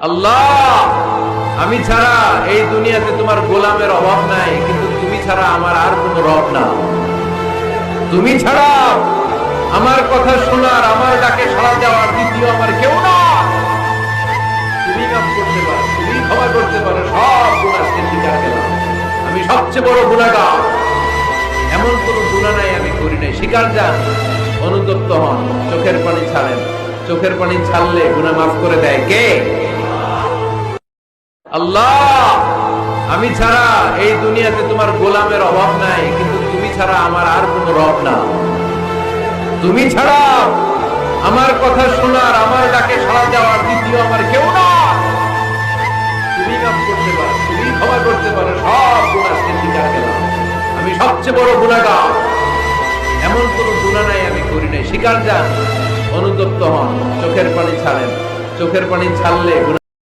আল্লাহ, আমি ছাড়া এই দুনিয়াতে তোমার গোলামের অভাব নাই, কিন্তু তুমি ছাড়া আমার আর কোনো রব না। তুমি ছাড়া আমার কথা শোনার, আমার ডাকে সাড়া দেওয়ার দ্বিতীয় আমার কেউ না। তুমি মাফ করতে পারো, তুমি ক্ষমা করতে পারো, সব গুনাহ স্বীকার করলাম। আমি সবচেয়ে বড় গুনাহগার, এমন কোন গুনাহ নাই আমি করি নাই। স্বীকার যান, অনুতপ্ত হন, চোখের পানি ছাড়েন। চোখের পানি ছাড়লে গুনাহ মাফ করে দেয় কে? আল্লাহ, আমি ছাড়া এই দুনিয়াতে তোমার গোলামের অভাব নাই, কিন্তু তুমি ছাড়া আমার আর কোনো রব না। তুমি ছাড়া আমার কথা শোনার, আমার ডাকে সাড়া দেওয়ার দ্বিতীয় আমার কেউ না। তুমি মাফ করতে পারো, তুমি ক্ষমা করতে পারো, সব গুনাহ স্বীকার করলাম। আমি সবচেয়ে বড় গুনাহগার, এমন কোন গুনাহ নাই আমি করি নাই। স্বীকার যান, অনুতপ্ত হন, চোখের পানি ছাড়েন। চোখের পানি ছাড়লে